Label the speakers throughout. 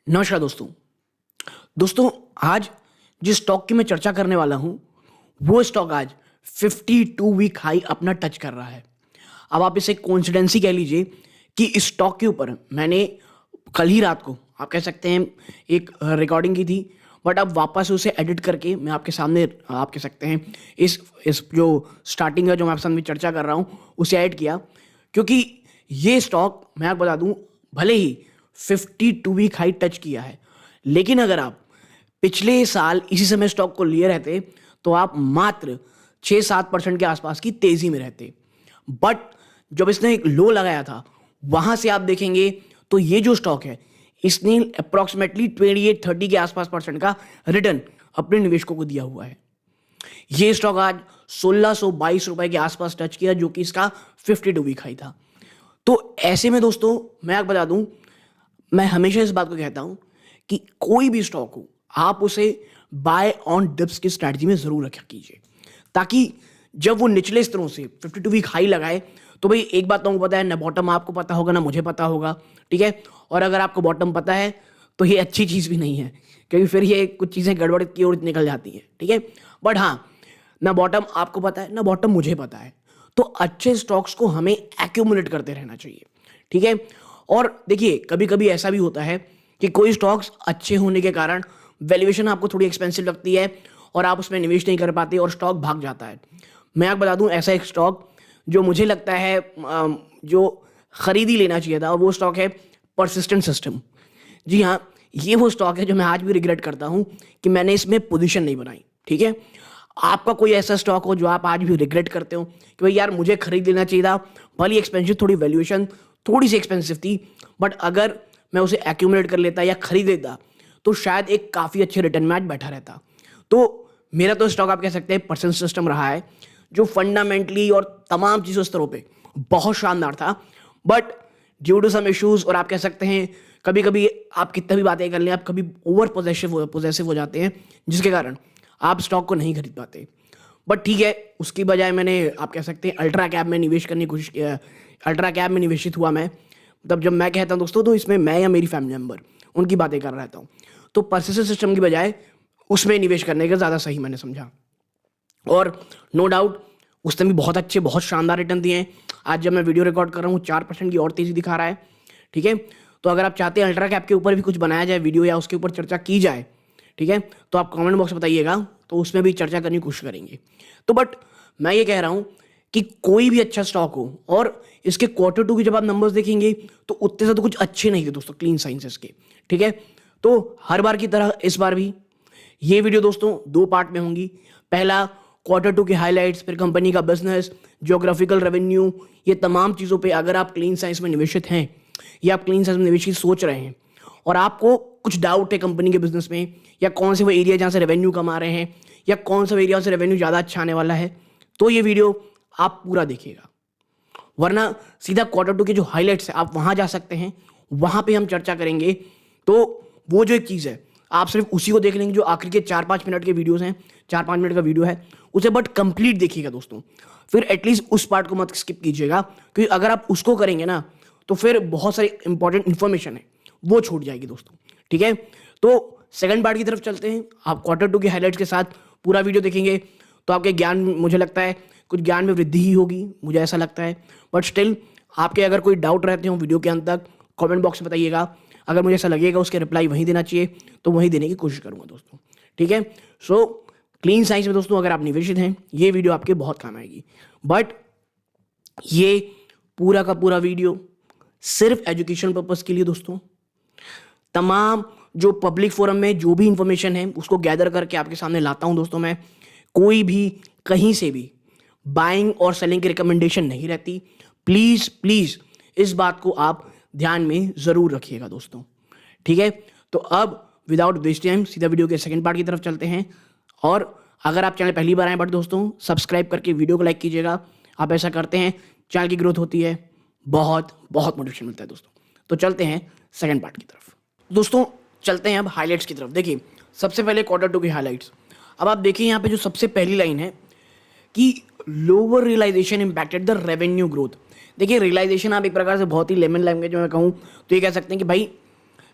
Speaker 1: नमस्कार दोस्तों। दोस्तों, आज जिस स्टॉक की मैं चर्चा करने वाला हूं वो स्टॉक आज 52 वीक हाई अपना टच कर रहा है। अब आप इसे कोइंसिडेंस ही कह लीजिए कि इस स्टॉक के ऊपर मैंने कल ही रात को आप कह सकते हैं एक रिकॉर्डिंग की थी, बट अब वापस उसे एडिट करके मैं आपके सामने आप कह सकते हैं इस जो स्टार्टिंग है जो मैं आपके सामने चर्चा कर रहा हूं उसे ऐड किया, क्योंकि ये स्टॉक मैं आपको बता दूं भले ही 52 वीक हाई टच किया है, लेकिन अगर आप पिछले साल इसी समय स्टॉक को लिए रहते तो आप मात्र 6-7% के आसपास की तेजी में रहते। बट जब इसने एक लो लगाया था वहां से आप देखेंगे तो ये जो स्टॉक है इसने अप्रॉक्सीमेटली 28-30 के आसपास परसेंट का रिटर्न अपने निवेशकों को दिया हुआ है। ये स्टॉक आज 1622 रुपए के आसपास टच किया, जो कि इसका 52 वीक हाई था। तो ऐसे में दोस्तों मैं आपको बता दूं, मैं हमेशा इस बात को कहता हूं कि कोई भी स्टॉक हो आप उसे बाय ऑन डिप्स की स्ट्रैटेजी में जरूर रखा कीजिए, ताकि जब वो निचले स्तरों से 52 वीक हाई लगाए तो भाई एक बात तो हमको पता है, ना बॉटम आपको पता होगा ना मुझे पता होगा, ठीक है। और अगर आपको बॉटम पता है तो ये अच्छी चीज़ भी नहीं है, क्योंकि फिर ये कुछ चीज़ें गड़बड़ की ओर निकल जाती हैं, ठीक है। बट हाँ, ना बॉटम आपको पता है ना बॉटम मुझे पता है, तो अच्छे स्टॉक्स को हमें एक्यूमुलेट करते रहना चाहिए, ठीक है। और देखिए कभी कभी ऐसा भी होता है कि कोई स्टॉक्स अच्छे होने के कारण वैल्यूएशन आपको थोड़ी एक्सपेंसिव लगती है और आप उसमें निवेश नहीं कर पाते और स्टॉक भाग जाता है। मैं आपको बता दूं ऐसा एक स्टॉक जो मुझे लगता है जो खरीद ही लेना चाहिए था, और वो स्टॉक है परसिस्टेंट सिस्टम। जी हाँ, ये वो स्टॉक है जो मैं आज भी रिग्रेट करता हूँ कि मैंने इसमें पोजीशन नहीं बनाई, ठीक है। आपका कोई ऐसा स्टॉक हो जो आप आज भी रिग्रेट करते हो कि भाई यार मुझे खरीद लेना चाहिए था, भले एक्सपेंसिव थोड़ी वैल्यूएशन थोड़ी सी एक्सपेंसिव थी, बट अगर मैं उसे एक्यूमुलेट कर लेता या खरीद लेता तो शायद एक काफ़ी अच्छे रिटर्न में आज बैठा रहता। तो मेरा तो स्टॉक आप कह सकते हैं परसेंट सिस्टम रहा है, जो फंडामेंटली और तमाम चीज़ों स्तरों पे बहुत शानदार था। But due to some issues, और आप कह सकते हैं कभी कभी आप कितना भी बातें कर लें, आप कभी ओवर पोजेसिव हो जाते हैं, जिसके कारण आप स्टॉक को नहीं खरीद पाते। बट ठीक है, उसकी बजाय मैंने आप कह सकते हैं अल्ट्रा कैप में निवेश करने की कोशिश किया। अल्ट्रा कैप में निवेशित हुआ मैं, तब जब मैं कहता हूँ दोस्तों तो इसमें मैं या मेरी फैमिली मेम्बर उनकी बातें कर रहता हूँ, तो परसिस्टेंट सिस्टम की बजाय उसमें निवेश करने का ज़्यादा सही मैंने समझा। और नो डाउट उसने भी बहुत अच्छे बहुत शानदार रिटर्न दिए हैं। आज जब मैं वीडियो रिकॉर्ड कर रहा हूँ 4% की और तेज़ी दिखा रहा है, ठीक है। तो अगर आप चाहते हैं अल्ट्रा कैप के ऊपर भी कुछ बनाया जाए वीडियो या उसके ऊपर चर्चा की जाए, ठीक है, तो आप कमेंट बॉक्स में बताइएगा, तो उसमें भी चर्चा करने की कोशिश करेंगे। तो बट मैं ये कह रहा हूँ कि कोई भी अच्छा स्टॉक हो और इसके Q2 की जब आप नंबर्स देखेंगे तो उतने ज़्यादा कुछ अच्छे नहीं थे दोस्तों क्लीन साइंसेस के, ठीक है। तो हर बार की तरह इस बार भी ये वीडियो दोस्तों 2 पार्ट में होंगी। पहला Q2 के हाइलाइट्स, फिर कंपनी का बिजनेस, ज्योग्राफिकल रेवेन्यू, ये तमाम चीज़ों पे अगर आप क्लीन साइंस में निवेशित हैं या आप क्लीन साइंस में निवेश की सोच रहे हैं और आपको कुछ डाउट है कंपनी के बिजनेस में, या कौन से वो एरिया जहाँ से रेवेन्यू कमा रहे हैं, या कौन सा एरिया से रेवेन्यू ज़्यादा अच्छा आने वाला है, तो ये वीडियो आप पूरा देखिएगा। वरना सीधा Q2 के जो हाइलाइट्स है आप वहाँ जा सकते हैं, वहाँ पे हम चर्चा करेंगे। तो वो जो एक चीज़ है आप सिर्फ उसी को देख लेंगे जो आखिर के 4-5 मिनट के वीडियोस हैं, 4-5 मिनट का वीडियो है उसे बट कंप्लीट देखिएगा दोस्तों। फिर एटलीस्ट उस पार्ट को मत स्किप कीजिएगा, क्योंकि अगर आप उसको करेंगे ना तो फिर बहुत सारी इंपॉर्टेंट इन्फॉर्मेशन है वो छूट जाएगी दोस्तों, ठीक है। तो सेकंड पार्ट की तरफ चलते हैं। आप Q2 के हाइलाइट्स के साथ पूरा वीडियो देखेंगे तो आपके ज्ञान, मुझे लगता है कुछ ज्ञान में वृद्धि ही होगी, मुझे ऐसा लगता है। बट स्टिल आपके अगर कोई डाउट रहते हो वीडियो के अंत तक कमेंट बॉक्स में बताइएगा। अगर मुझे ऐसा लगेगा उसके रिप्लाई वहीं देना चाहिए तो वहीं देने की कोशिश करूंगा दोस्तों, ठीक है। सो क्लीन साइंस में दोस्तों अगर आप निवेशित हैं ये वीडियो आपके बहुत काम आएगी। बट ये पूरा का पूरा वीडियो सिर्फ एजुकेशन पर्पस के लिए दोस्तों। तमाम जो पब्लिक फोरम में जो भी इंफॉर्मेशन है उसको गैदर करके आपके सामने लाता हूं दोस्तों। मैं कोई भी कहीं से भी बाइंग और सेलिंग की रिकमेंडेशन नहीं रहती। प्लीज़ प्लीज़ इस बात को आप ध्यान में ज़रूर रखिएगा दोस्तों, ठीक है। तो अब विदाउट वेस्ट टाइम सीधा वीडियो के सेकंड पार्ट की तरफ चलते हैं। और अगर आप चैनल पहली बार आए बट दोस्तों सब्सक्राइब करके वीडियो को लाइक कीजिएगा। आप ऐसा करते हैं चैनल की ग्रोथ होती है, बहुत बहुत मोटिवेशन मिलता है दोस्तों। तो चलते हैं सेकंड पार्ट की तरफ। दोस्तों चलते हैं अब हाईलाइट्स की तरफ। देखिए सबसे पहले Q2 की हाईलाइट्स। अब आप देखिए यहाँ पे जो सबसे पहली लाइन है कि lower realisation impacted the revenue growth. देखिए रियलाइजेशन आप एक प्रकार से बहुत ही लेमन लैंग्वेज में कहूँ तो ये कह सकते हैं कि भाई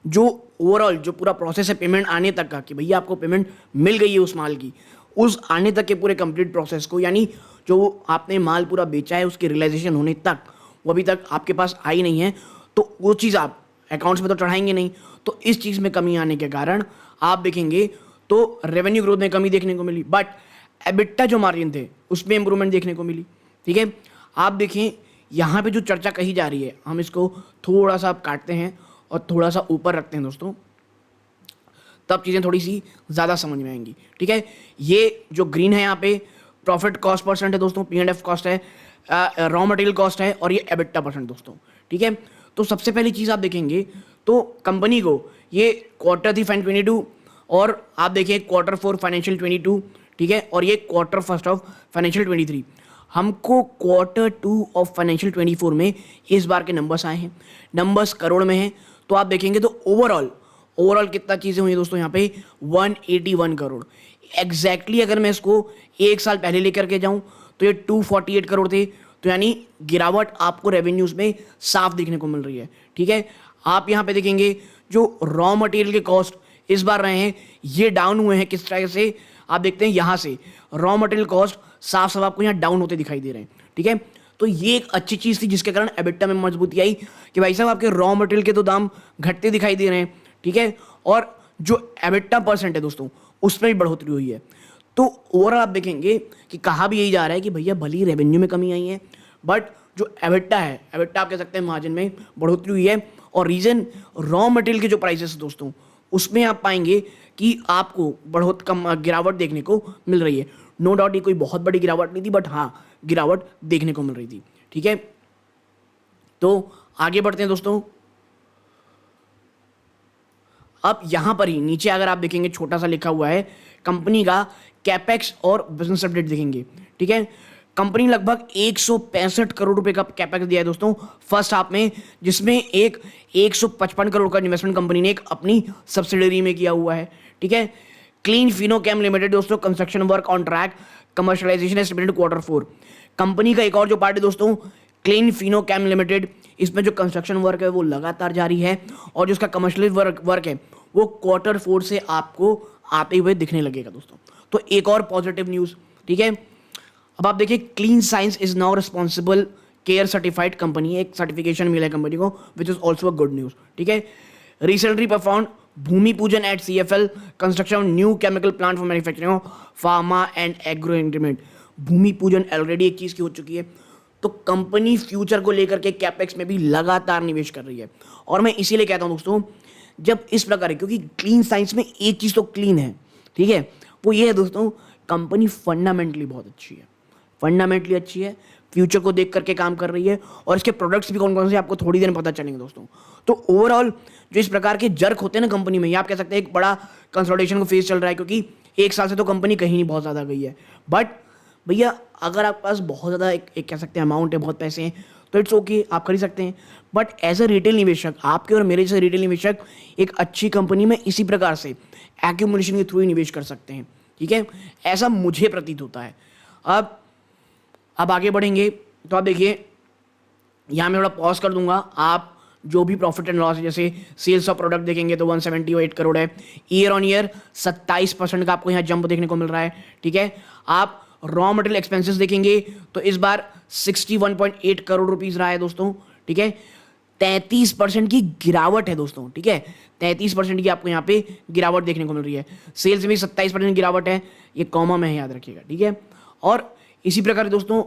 Speaker 1: जो ओवरऑल जो पूरा प्रोसेस है पेमेंट आने तक का, कि भैया आपको पेमेंट मिल गई है उस माल की, उस आने तक के पूरे कंप्लीट प्रोसेस को, यानी जो आपने माल पूरा बेचा है उसकी रियलाइजेशन होने तक वो अभी तक आपके पास आई नहीं है, तो वो चीज़ आप अकाउंट्स में तो चढ़ाएंगे नहीं। तो इस चीज़ में कमी आने के कारण आप देखेंगे तो रेवेन्यू ग्रोथ में कमी देखने को मिली, बट एबिटा जो मार्जिन थे उसमें इंप्रूवमेंट देखने को मिली। ठीक है, आप देखें यहाँ पे जो चर्चा कही जा रही है, हम इसको थोड़ा सा आप काटते हैं और थोड़ा सा ऊपर रखते हैं दोस्तों, तब चीज़ें थोड़ी सी ज़्यादा समझ में आएंगी। ठीक है, ये जो ग्रीन है यहाँ पे प्रॉफिट कॉस्ट परसेंट है दोस्तों, P&F कॉस्ट है, रॉ मटेरियल कॉस्ट है, और ये एबिटा परसेंट दोस्तों। ठीक है, तो सबसे पहली चीज़ आप देखेंगे तो कंपनी को ये क्वार्टर 3 22 और आप देखिए क्वार्टर 4 फाइनेंशियल 22, ठीक है, और ये क्वार्टर फर्स्ट ऑफ फाइनेंशियल 23। हमको क्वार्टर 2 ऑफ फाइनेंशियल 24 में इस बार के नंबर्स आए हैं, नंबर्स करोड़ में हैं। तो आप देखेंगे तो ओवरऑल कितना चीज़ें हुई दोस्तों यहाँ पे 181 करोड़ एग्जैक्टली। अगर मैं इसको एक साल पहले लेकर के जाऊँ तो ये 248 करोड़ थे, तो यानी गिरावट आपको रेवेन्यूज़ में साफ देखने को मिल रही है। ठीक है, आप यहाँ पे देखेंगे जो रॉ मटेरियल के कॉस्ट इस बार रहे हैं ये डाउन हुए हैं। किस तरह से आप देखते हैं यहाँ से रॉ मटेरियल कॉस्ट साफ साफ आपको यहाँ डाउन होते दिखाई दे रहे हैं। ठीक है, तो ये एक अच्छी चीज़ थी जिसके कारण एबिटा में मजबूती आई कि भाई साहब आपके रॉ मटेरियल के तो दाम घटते दिखाई दे रहे हैं। ठीक है, और जो एबिटा परसेंट है दोस्तों उसमें भी बढ़ोतरी हुई है। तो ओवरऑल आप देखेंगे कि कहा भी यही जा रहा है कि भैया भली रेवेन्यू में कमी आई है, बट जो एबिटा है, एबिटा आप कह सकते हैं मार्जिन में बढ़ोतरी हुई है। और रीज़न रॉ मटेरियल के जो प्राइसेस दोस्तों उसमें आप पाएंगे कि आपको बहुत कम गिरावट देखने को मिल रही है। नो डाउट ये कोई बहुत बड़ी गिरावट नहीं थी, बट हाँ गिरावट देखने को मिल रही थी। ठीक है, तो आगे बढ़ते हैं दोस्तों। अब यहां पर ही नीचे अगर आप देखेंगे छोटा सा लिखा हुआ है कंपनी का कैपेक्स और बिजनेस अपडेट देखेंगे। ठीक है, कंपनी लगभग 165 करोड़ रुपए का कैपेक्स दिया है दोस्तों फर्स्ट हाफ में, जिसमें एक 155 करोड़ का इन्वेस्टमेंट कंपनी ने एक अपनी सब्सिडरी में किया हुआ है। ठीक है, क्लीन फिनोकेम लिमिटेड दोस्तों construction work on track, commercialisation estimated quarter 4। Company का एक और जो पार्ट है दोस्तों क्लीन फिनोकेम लिमिटेड, इसमें जो कंस्ट्रक्शन वर्क है वो लगातार जारी है और जो उसका कमर्शियल वर्क है वो क्वार्टर 4 से आपको आते हुए दिखने लगेगा दोस्तों। तो एक और पॉजिटिव न्यूज़। ठीक है, अब आप देखिए Clean Science is now responsible care certified company, एक सर्टिफिकेशन मिला है कंपनी को, which is also a good news. ठीक है, recently perform bhoomi pujan at CFL construction new chemical plant for manufacturing of pharma and agro ingredient. Bhoomi pujan already एक चीज़ की हो चुकी है, तो कंपनी फ्यूचर को लेकर के कैपेक्स में भी लगातार निवेश कर रही है। और मैं इसीलिए कहता हूं दोस्तों जब इस प्रकार है, क्योंकि क्लीन साइंस में एक चीज़ तो क्लीन है, ठीक है, वो ये है दोस्तों कंपनी फंडामेंटली बहुत अच्छी है, फंडामेंटली अच्छी है, फ्यूचर को देख करके काम कर रही है, और इसके प्रोडक्ट्स भी कौन कौन से आपको थोड़ी देर में पता चलेंगे दोस्तों। तो ओवरऑल जो इस प्रकार के जर्क होते हैं ना कंपनी में, ये आप कह सकते हैं एक बड़ा कंसोलिडेशन को फेस चल रहा है, क्योंकि एक साल से तो कंपनी कहीं नहीं बहुत ज़्यादा गई है। बट भैया अगर आपके पास बहुत ज़्यादा एक कह सकते हैं अमाउंट है, बहुत पैसे हैं, तो इट्स ओके, आप खरीद सकते हैं। बट एज अ रिटेल निवेशक, आपके और मेरे जैसे रिटेल निवेशक एक अच्छी कंपनी में इसी प्रकार से एक्यूमुलेशन के थ्रू ही निवेश कर सकते हैं। ठीक है, ऐसा मुझे प्रतीत होता है। अब आगे बढ़ेंगे तो आप देखिए यहाँ मैं थोड़ा पॉज कर दूंगा। आप जो भी प्रॉफिट एंड लॉस है, जैसे सेल्स ऑफ प्रोडक्ट देखेंगे तो 178 करोड़ है, ईयर ऑन ईयर 27% का आपको यहाँ जंप देखने को मिल रहा है। ठीक है, आप रॉ मटेरियल एक्सपेंसेस देखेंगे तो इस बार 61.8 करोड़ रुपीस रहा है दोस्तों। ठीक है, 33% की गिरावट है दोस्तों। ठीक है, 33% की आपको यहाँ पे गिरावट देखने को मिल रही है। सेल्स में 27% गिरावट है, ये कॉमा में है, याद रखिएगा। ठीक है, और इसी प्रकार दोस्तों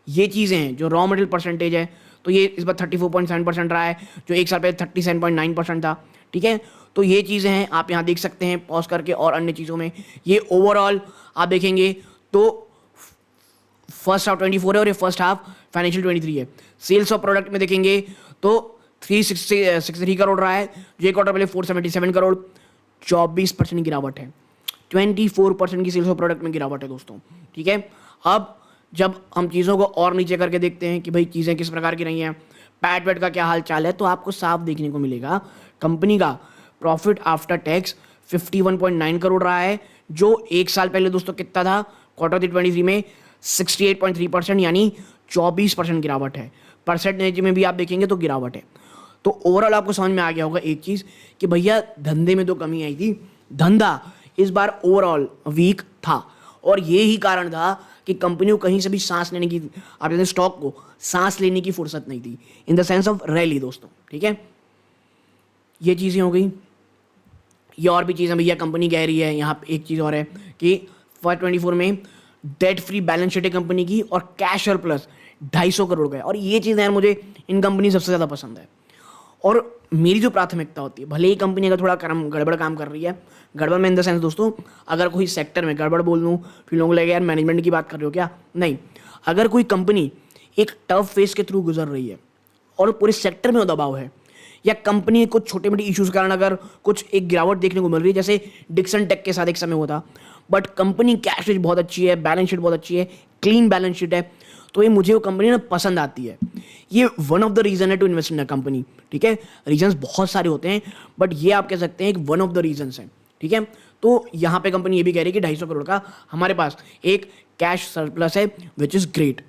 Speaker 1: ये चीज़ें हैं जो रॉ मटेरियल परसेंटेज है, तो ये इस बार 34.7% रहा है, जो एक साल पहले 37.9% था। ठीक है, तो ये चीज़ें हैं, आप यहाँ देख सकते हैं पॉज करके। और अन्य चीज़ों में ये ओवरऑल आप देखेंगे तो फर्स्ट हाफ 24 है और ये फर्स्ट हाफ फाइनेंशियल 23 है। सेल्स ऑफ प्रोडक्ट में देखेंगे तो 363 करोड़ रहा है, जो एक क्वार्टर पहले 477 करोड़, 24% गिरावट है। 24% की सेल्स ऑफ प्रोडक्ट में गिरावट है दोस्तों। ठीक है, अब जब हम चीज़ों को और नीचे करके देखते हैं कि भाई चीज़ें किस प्रकार की रही हैं, पैट वेट का क्या हाल चाल है, तो आपको साफ देखने को मिलेगा कंपनी का प्रॉफिट आफ्टर टैक्स 51.9 करोड़ रहा है, जो एक साल पहले दोस्तों कितना था, क्वार्टर 23 में 68.3%, यानी 24% गिरावट है। परसेंटेज में भी आप देखेंगे तो गिरावट है। तो ओवरऑल आपको समझ में आ गया होगा एक चीज़ कि भैया धंधे में तो कमी आई थी, धंधा इस बार ओवरऑल वीक था और ये ही कारण था कि कंपनी को कहीं से भी सांस लेने की, आप जैसे स्टॉक को सांस लेने की फुर्सत नहीं थी, in the sense of rally दोस्तों। ठीक है, ये चीज़ें हो गई। ये और भी चीज़ें भैया कंपनी कह रही है, यहाँ पे एक चीज़ और है कि फर्स्ट 24 में डेट फ्री बैलेंस शीट है कंपनी की और कैश और प्लस 250 करोड़ का है। और ये चीज़ यार मुझे इन कंपनी सबसे ज़्यादा पसंद है। और मेरी जो प्राथमिकता होती है, भले ही कंपनी अगर थोड़ा गड़बड़ काम कर रही है, गड़बड़ में इन द सेंस दोस्तों, अगर कोई सेक्टर में गड़बड़ बोल दूँ फिर लोगों को लगेगा यार मैनेजमेंट की बात कर रहे हो क्या, नहीं। अगर कोई कंपनी एक टफ फेज के थ्रू गुजर रही है और पूरे सेक्टर में दबाव है, या कंपनी कुछ छोटे मोटे इश्यूज के कारण अगर कुछ एक गिरावट देखने को मिल रही है, जैसे डिक्सन टेक के साथ एक समय हुआ था, बट कंपनी कैश रेज बहुत अच्छी है, बैलेंस शीट बहुत अच्छी है, क्लीन बैलेंस शीट है, तो ये मुझे वो कंपनी ना पसंद आती है। ये वन ऑफ द रीज़न है to invest in a company. ठीक है, रीजंस बहुत सारे होते हैं बट ये आप कह सकते हैं एक वन ऑफ द रीजंस है। ठीक है, तो यहाँ पे कंपनी ये भी कह रही है कि 250 करोड़ का हमारे पास एक कैश सरप्लस है, विच इज़ ग्रेट।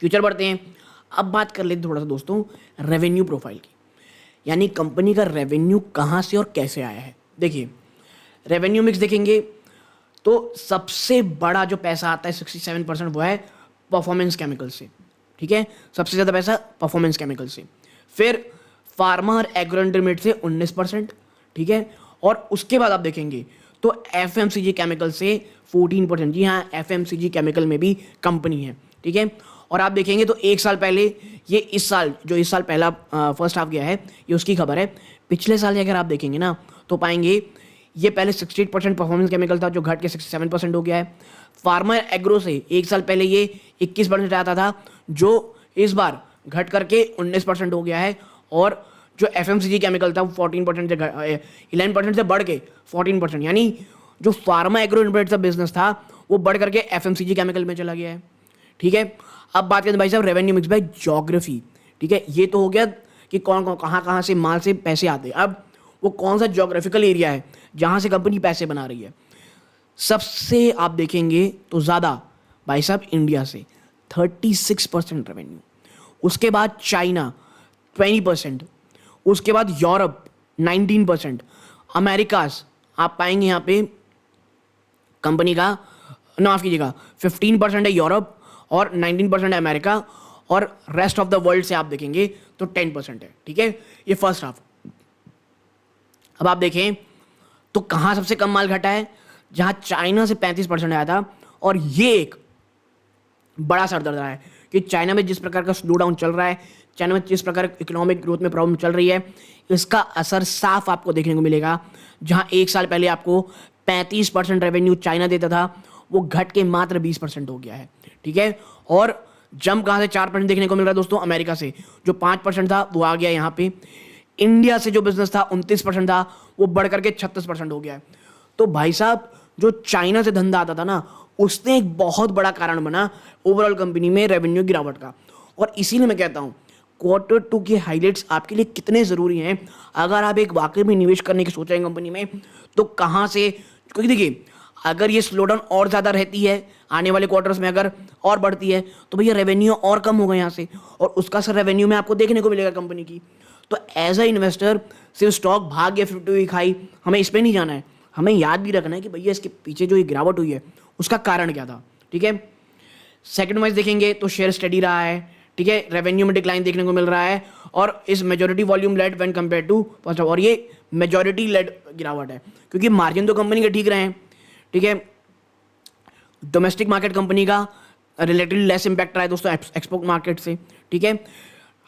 Speaker 1: फ्यूचर बढ़ते हैं, अब बात कर लेते थोड़ा सा दोस्तों रेवेन्यू प्रोफाइल की, यानी कंपनी का रेवेन्यू कहाँ से और कैसे आया है। देखिए, रेवेन्यू मिक्स देखेंगे तो सबसे बड़ा जो पैसा आता है 67%, वो है परफॉर्मेंस केमिकल से। ठीक है, सबसे ज़्यादा पैसा परफॉर्मेंस केमिकल से, फिर फार्मा और एग्रो इंटरमीडिएट से 19%। ठीक है, और उसके बाद आप देखेंगे तो एफएमसीजी केमिकल से 14%। जी हाँ, एफएमसीजी केमिकल में भी कंपनी है। ठीक है, और आप देखेंगे तो एक साल पहले, ये इस साल पहला फर्स्ट हाफ गया है, ये उसकी खबर है। पिछले साल अगर आप देखेंगे ना तो पाएंगे ये पहले 68% परफॉर्मेंस केमिकल था जो घट के 67% हो गया है। फार्मा एग्रो से एक साल पहले ये 21% आता था जो इस बार घट करके 19% हो गया है। और जो एफएमसीजी केमिकल था वो 14% से 11% से बढ़ के 14%, यानी जो फार्मा एग्रो इंटरमीडिएट का बिजनेस था वो बढ़ करके एफएमसीजी केमिकल में चला गया है। ठीक है, अब बात करें भाई साहब रेवेन्यू मिक्स बाय ज्योग्राफी। ठीक है, ये तो हो गया कि कौन कौन कहाँ से माल से पैसे आते हैं। अब वो कौन सा ज्योग्राफिकल एरिया है जहाँ से कंपनी पैसे बना रही है। सबसे आप देखेंगे तो ज़्यादा भाई साहब इंडिया से 36% रेवेन्यू, उसके बाद चाइना 20%, उसके बाद यूरोप 19%, अमेरिकाज आप पाएंगे यहाँ पे कंपनी का, माफ कीजिएगा 15% है यूरोप और 19% है अमेरिका, और रेस्ट ऑफ द वर्ल्ड से आप देखेंगे तो 10% है। ठीक है, ये फर्स्ट हाफ। अब आप देखें तो कहाँ सबसे कम माल घटा है, जहाँ चाइना से 35% आया था। और ये एक बड़ा सरदर्द रहा है कि चाइना में जिस प्रकार का स्लो डाउन चल रहा है, चाइना में जिस प्रकार इकोनॉमिक ग्रोथ में प्रॉब्लम चल रही है, इसका असर साफ आपको देखने को मिलेगा। जहाँ एक साल पहले आपको 35% रेवेन्यू चाइना देता था, वो घट के मात्र 20% हो गया है। ठीक है, और जंप कहाँ से 4% देखने को मिल रहा है दोस्तों, अमेरिका से जो 5% था वो आ गया यहाँ पे। इंडिया से जो बिजनेस था 29% था, वो बढ़ करके 36% हो गया है। तो भाई साहब जो चाइना से धंधा आता था ना, उसने एक बहुत बड़ा कारण बना ओवरऑल कंपनी में रेवेन्यू गिरावट का। और इसीलिए मैं कहता हूँ Q2 के हाईलाइट्स आपके लिए कितने ज़रूरी हैं। अगर आप एक वाकई में निवेश करने की सोच रहे हैं कंपनी में, तो कहाँ से, क्योंकि देखिए अगर ये स्लो डाउन और ज़्यादा रहती है आने वाले क्वार्टर्स में, अगर और बढ़ती है तो भैया रेवेन्यू और कम होगा यहाँ से, और उसका असर रेवेन्यू में आपको देखने को मिलेगा कंपनी की। तो एज अ इन्वेस्टर सिर्फ स्टॉक भाग गया 50 वीक हाई, हमें इस पर नहीं जाना है, हमें याद भी रखना है कि भैया इसके पीछे जो ये गिरावट हुई है उसका कारण क्या था। ठीक है, सेकंड वाइज देखेंगे तो शेयर स्टडी रहा है। ठीक है, रेवेन्यू में डिक्लाइन देखने को मिल रहा है और इस majority volume led when compare to first, और ये मेजॉरिटी लेड गिरावट है क्योंकि मार्जिन तो कंपनी के ठीक रहे हैं। ठीक है, डोमेस्टिक मार्केट कंपनी का रिलेटिवली लेस इंपैक्ट रहा है दोस्तों एक्सपोर्ट मार्केट से। ठीक है,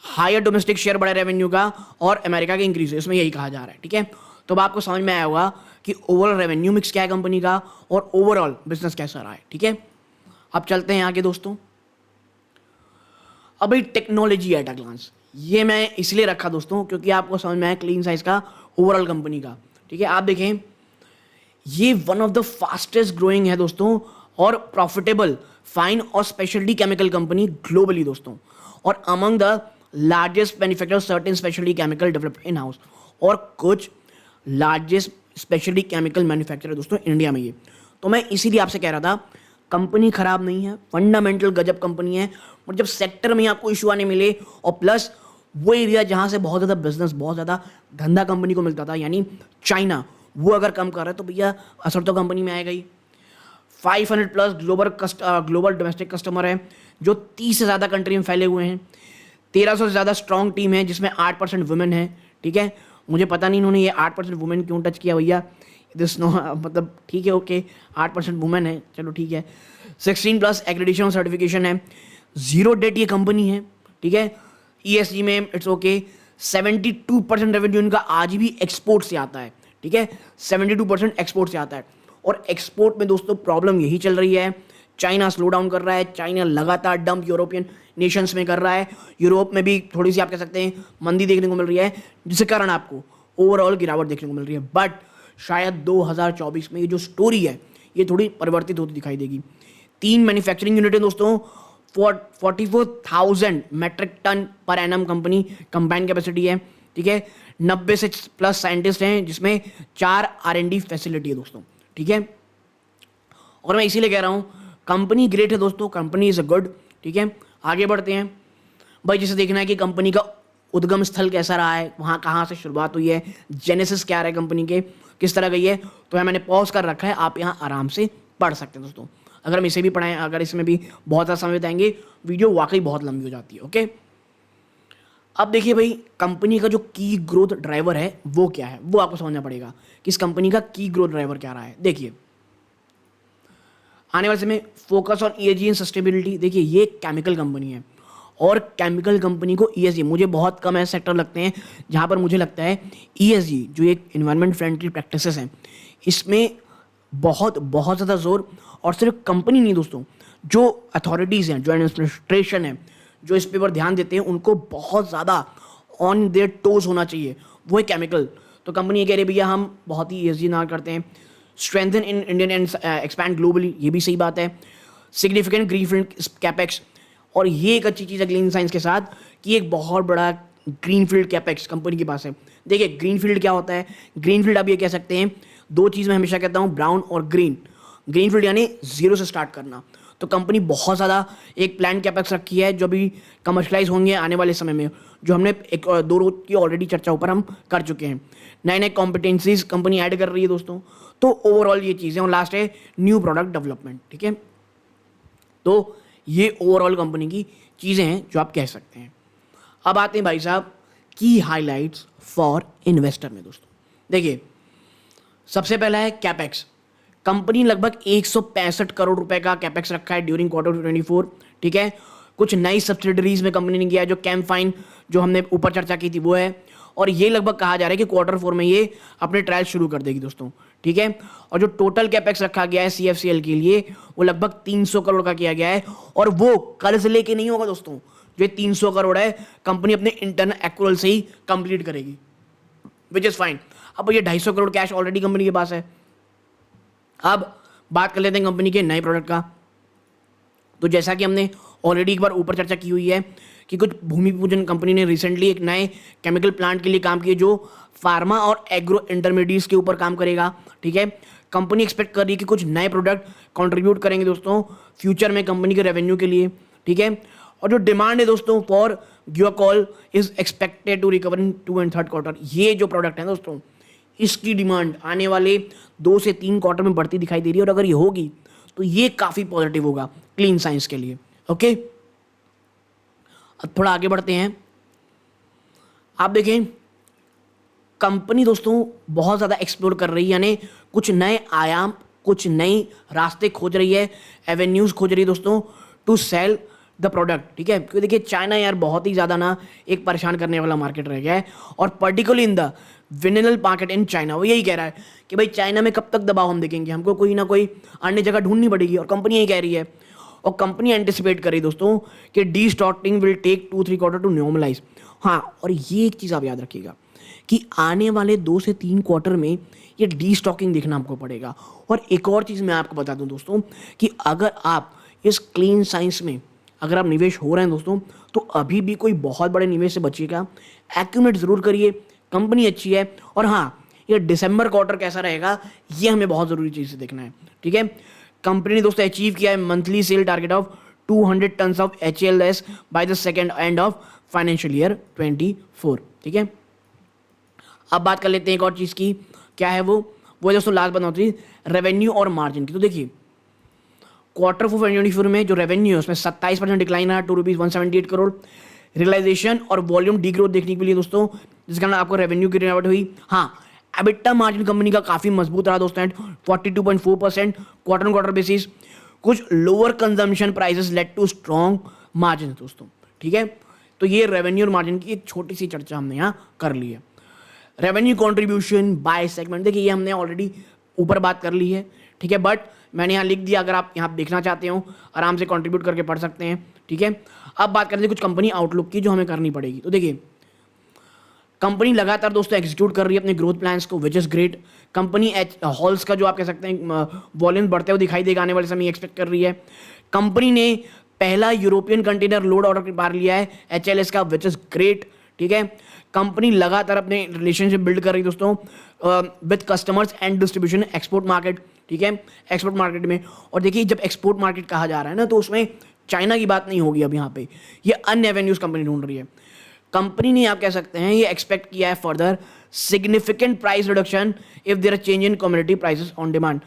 Speaker 1: हायर डोमेस्टिक शेयर बढ़ा रेवेन्यू का और अमेरिका के इंक्रीज है, इसमें यही कहा जा रहा है। ठीक है, तो अब आपको समझ में आया होगा कि ओवरऑल रेवेन्यू मिक्स क्या है कंपनी का और ओवरऑल बिजनेस कैसा रहा है। ठीक है, अब चलते हैं आगे दोस्तों। अभी टेक्नोलॉजी एट अ ग्लांस, ये मैं इसलिए रखा दोस्तों क्योंकि आपको समझ में आया क्लीन साइज का ओवरऑल कंपनी का। ठीक है, आप देखें ये one of the fastest growing है दोस्तों और प्रॉफिटेबल फाइन और स्पेशलिटी केमिकल कंपनी ग्लोबली दोस्तों, और among the largest manufacturer certain speciality chemical developed in house, और कुछ लार्जेस्ट स्पेशलिटी केमिकल मैन्युफैक्चरर दोस्तों इंडिया में ये। तो मैं इसीलिए आपसे कह रहा था कंपनी खराब नहीं है, फंडामेंटल गजब कंपनी है, और जब सेक्टर में आपको इशू आने मिले और प्लस वो एरिया जहाँ से बहुत ज़्यादा बिजनेस, बहुत ज़्यादा धंधा कंपनी को मिलता था, यानी चाइना, वो अगर कम कर रहा है तो भैया असर तो कंपनी में आएगा ही। 500 प्लस ग्लोबल डोमेस्टिक कस्टमर है जो 30 से ज़्यादा कंट्री में फैले हुए हैं। 1300 से ज़्यादा स्ट्रॉन्ग टीम है जिसमें 8% वुमेन है। ठीक है, मुझे पता नहीं इन्होंने ये 8% वुमेन क्यों टच किया भैया, दिस नो, मतलब ठीक है, ओके 8% वुमेन है, चलो ठीक है। 16 प्लस एक्रेडिटेशन सर्टिफिकेशन है। जीरो डेट ये कंपनी है। ठीक है, ESG में इट्स ओके। 72% रेवेन्यू इनका आज भी एक्सपोर्ट से आता है। ठीक है, 72% एक्सपोर्ट से आता है। और एक्सपोर्ट में दोस्तों प्रॉब्लम यही चल रही है, चाइना स्लो डाउन कर रहा है, चाइना लगातार डंप यूरोपियन नेशंस में कर रहा है। यूरोप में भी थोड़ी सी आप कह सकते हैं मंदी देखने को मिल रही है, जिसके कारण आपको ओवरऑल गिरावट देखने को मिल रही है। बट शायद 2024 में ये जो स्टोरी है ये थोड़ी परिवर्तित होती दिखाई देगी। 3 मैन्युफैक्चरिंग यूनिट है दोस्तों, 44,000 metric tonne per annum company combined capacity है। ठीक है, 90 से प्लस साइंटिस्ट हैं जिसमें 4 R&D फैसिलिटी है दोस्तों। ठीक है, और मैं इसीलिए कह रहा हूँ कंपनी ग्रेट है दोस्तों, कंपनी इज अ गुड। ठीक है, आगे बढ़ते हैं भाई। जिसे देखना है कि कंपनी का उद्गम स्थल कैसा रहा है, वहाँ कहाँ से शुरुआत हुई है, जेनेसिस क्या रहा है कंपनी के, किस तरह गई है, तो मैंने पॉज कर रखा है, आप यहाँ आराम से पढ़ सकते हैं दोस्तों। अगर हम इसे भी पढ़ाएं, अगर इसमें भी बहुत ज़्यादा समय बिताएंगे, वीडियो वाकई बहुत लंबी हो जाती है। ओके, अब देखिए भाई, कंपनी का जो की ग्रोथ ड्राइवर है वो क्या है, वो आपको समझना पड़ेगा कि इस कंपनी का की ग्रोथ ड्राइवर क्या रहा है। देखिए, आने वाले समय focus on ESG and sustainability. देखिए, ये केमिकल कंपनी है और केमिकल कंपनी को ESG, मुझे बहुत कम ऐसे सेक्टर लगते हैं जहाँ पर मुझे लगता है ESG जो एक इन्वायरमेंट फ्रेंडली प्रैक्टिसेस हैं, इसमें बहुत बहुत ज़्यादा जोर। और सिर्फ कंपनी नहीं दोस्तों, जो अथॉरिटीज़ हैं, जो एडमिनिस्ट्रेशन है, जो इस पर ध्यान देते हैं, उनको बहुत ज़्यादा ऑन देयर टोज होना चाहिए, वो है केमिकल। तो कंपनी ये कह रही है भैया हम बहुत ही ESG ना करते हैं। Strengthen in Indian and expand globally, ये भी सही बात है। सिग्निफिकेंट ग्रीनफील्ड कैपेक्स, और ये एक अच्छी चीज़ है क्लीन साइंस के साथ कि एक बहुत बड़ा ग्रीनफील्ड कैपेक्स कंपनी के पास है। देखिए, ग्रीनफील्ड क्या होता है, ग्रीनफील्ड आप ये कह सकते हैं, 2 चीज़ मैं हमेशा कहता हूँ, ब्राउन और ग्रीन। ग्रीनफील्ड यानी जीरो से स्टार्ट करना, तो कंपनी बहुत ज़्यादा एक प्लान कैपेक्स रखी है जो भी कमर्शलाइज होंगे आने वाले समय में, जो हमने 1-2 रोज की ऑलरेडी चर्चा ऊपर हम कर चुके हैं। नए नए कॉम्पिटेंसीज कंपनी ऐड कर रही है दोस्तों। तो ओवरऑल ये चीज़ें, और लास्ट है न्यू प्रोडक्ट डेवलपमेंट। ठीक है, तो ये ओवरऑल कंपनी की चीज़ें हैं जो आप कह सकते हैं। अब आते हैं भाई साहब की हाइलाइट्स फॉर इन्वेस्टर में दोस्तों। देखिए, सबसे पहला है कैपेक्स। कंपनी लगभग 165 करोड़ रुपए का कैपेक्स रखा है ड्यूरिंग Q24। ठीक है, कुछ नई सब्सिडरीज में कंपनी ने किया, जो कैम्फाइन जो हमने ऊपर चर्चा की थी वो है, और ये लगभग कहा जा रहा है कि Q4 में ये अपने ट्रायल शुरू कर देगी दोस्तों। ठीक है, और जो टोटल कैपेक्स रखा गया है CFCL के लिए वो लगभग 300 करोड़ का किया गया है, और वो कर्ज लेके नहीं होगा दोस्तों। जो 300 करोड़ है कंपनी अपने इंटरनल एक्रूअल से ही कंप्लीट करेगी, विच इज फाइन। अब ये 250 करोड़ कैश ऑलरेडी कंपनी के पास है। अब बात कर लेते हैं कंपनी के नए प्रोडक्ट का। तो जैसा कि हमने ऑलरेडी एक बार ऊपर चर्चा की हुई है कि कुछ भूमि पूजन कंपनी ने रिसेंटली एक नए केमिकल प्लांट के लिए काम किए जो फार्मा और एग्रो इंटरमीडिएट्स के ऊपर काम करेगा। ठीक है, कंपनी एक्सपेक्ट कर रही है कि कुछ नए प्रोडक्ट कंट्रीब्यूट करेंगे दोस्तों फ्यूचर में कंपनी के रेवेन्यू के लिए। ठीक है, और जो डिमांड है दोस्तों for glycol is expected to recover in 2 and 3rd quarter. ये जो प्रोडक्ट है दोस्तों, इसकी डिमांड आने वाले 2 से 3 क्वार्टर में बढ़ती दिखाई दे रही है, और अगर ये होगी तो ये काफ़ी पॉजिटिव होगा क्लीन साइंस के लिए। ओके, अब थोड़ा आगे बढ़ते हैं। आप देखें, कंपनी दोस्तों बहुत ज़्यादा एक्सप्लोर कर रही है, यानी कुछ नए आयाम, कुछ नए रास्ते खोज रही है, एवेन्यूज़ खोज रही है दोस्तों टू सेल द प्रोडक्ट। ठीक है, क्योंकि देखिए चाइना यार बहुत ही ज़्यादा ना एक परेशान करने वाला मार्केट रह गया है, और particularly in the vinyl market in China. वो यही कह रहा है कि भाई चाइना में कब तक दबाव हम देखेंगे, हमको कोई ना कोई अन्य जगह ढूंढनी पड़ेगी, और कंपनी यही कह रही है। और कंपनी एंटिसिपेट कर रही है दोस्तों कि destocking will take 2-3 quarter to normalise. हाँ, और ये एक चीज़ आप याद रखिएगा कि आने वाले 2 से 3 क्वार्टर में ये डी स्टॉकिंग देखना आपको पड़ेगा। और एक और चीज़ मैं आपको बता दूं दोस्तों कि अगर आप इस क्लीन साइंस में अगर आप निवेश हो रहे हैं दोस्तों, तो अभी भी कोई बहुत बड़े निवेश से बचिएगा, एक्यूमुलेट ज़रूर करिए, कंपनी अच्छी है। और हाँ, ये दिसंबर क्वार्टर कैसा रहेगा ये हमें बहुत ज़रूरी चीज़ से देखना है। ठीक है, कंपनी ने दोस्तों अचीव किया है monthly cell target of 200 tons of HLS by the second end of financial year 24। ठीक है, अब बात कर लेते हैं एक और चीज़ की, क्या है वो दोस्तों लास्ट बात होती है रेवेन्यू और मार्जिन की। तो देखिए क्वार्टर 4 2024 में जो रेवेन्यू है उसमें 27% डिक्लाइन रहा, ₹2,178 करोड़। रियलाइजेशन और वॉल्यूम डी ग्रोथ देखने के लिए दोस्तों, जिसके कारण आपको रेवेन्यू की गिरावट हुई। हाँ, एबिटा मार्जिन कंपनी का काफ़ी मजबूत रहा दोस्तों, 42.4% क्वार्टर ऑन क्वार्टर बेसिस। कुछ lower consumption prices led to strong margin दोस्तों। ठीक है, तो ये रेवेन्यू और मार्जिन की एक छोटी सी चर्चा हमने यहाँ कर ली है। रेवेन्यू कंट्रीब्यूशन बाय सेगमेंट, देखिए ये हमने ऑलरेडी ऊपर बात कर ली है। ठीक है, बट मैंने यहाँ लिख दिया, अगर आप यहाँ देखना चाहते हो आराम से कंट्रीब्यूट करके पढ़ सकते हैं। ठीक है, अब बात करते हैं कुछ कंपनी आउटलुक की जो हमें करनी पड़ेगी। तो देखिए कंपनी लगातार दोस्तों एग्जीक्यूट कर रही है अपने ग्रोथ प्लान्स को, which is great. Company halls का जो आप कह सकते हैं वॉल्यूम बढ़ते हुए दिखाई देगा आने वाले समय, एक्सपेक्ट कर रही है। कंपनी ने पहला यूरोपियन कंटेनर लोड ऑर्डर बार लिया है HLS का, विच इज ग्रेट। ठीक है, कंपनी लगातार अपने रिलेशनशिप बिल्ड कर रही है दोस्तों with customers and distribution export market. ठीक है, एक्सपोर्ट मार्केट में, और देखिए जब एक्सपोर्ट मार्केट कहा जा रहा है ना, तो उसमें चाइना की बात नहीं होगी अब यहाँ पे, ये अन्य एवेन्यूज कंपनी ढूंढ रही है। कंपनी ने आप कह सकते हैं ये एक्सपेक्ट किया है further significant price reduction if there change in community prices on demand,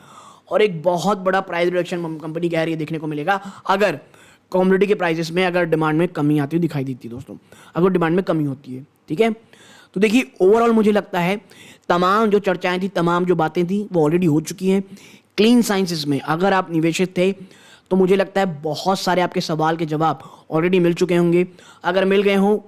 Speaker 1: और एक बहुत बड़ा प्राइस रिडक्शन कंपनी कह रही है देखने को मिलेगा अगर कम्युनिटी के प्राइसेस में अगर डिमांड में कमी आती हुई दिखाई देती है दोस्तों, अगर डिमांड में कमी होती है। ठीक है, तो देखिए ओवरऑल मुझे लगता है तमाम जो चर्चाएं थी, तमाम जो बातें थी वो ऑलरेडी हो चुकी हैं। क्लीन साइंसेस में अगर आप निवेशित थे तो मुझे लगता है बहुत सारे आपके सवाल के जवाब ऑलरेडी मिल चुके होंगे। अगर मिल गए हों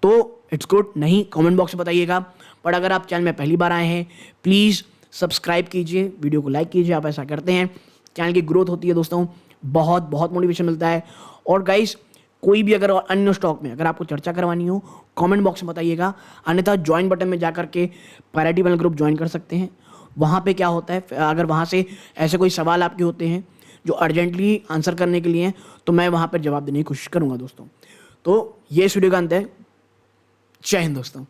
Speaker 1: तो इट्स गुड, नहीं कमेंट बॉक्स में बताइएगा। बट अगर आप चैनल में पहली बार आए हैं प्लीज़ सब्सक्राइब कीजिए, वीडियो को लाइक कीजिए। आप ऐसा करते हैं चैनल की ग्रोथ होती है दोस्तों, बहुत बहुत मोटिवेशन मिलता है। और गाइस कोई भी अगर अन्य स्टॉक में अगर आपको चर्चा करवानी हो कमेंट बॉक्स में बताइएगा, अन्यथा ज्वाइन बटन में जाकर के पैरिटी वाला ग्रुप ज्वाइन कर सकते हैं। वहाँ पे क्या होता है, अगर वहाँ से ऐसे कोई सवाल आपके होते हैं जो अर्जेंटली आंसर करने के लिए हैं, तो मैं वहाँ पर जवाब देने की कोशिश करूँगा दोस्तों। तो ये इस वीडियो का अंत है। जय हिंद दोस्तों।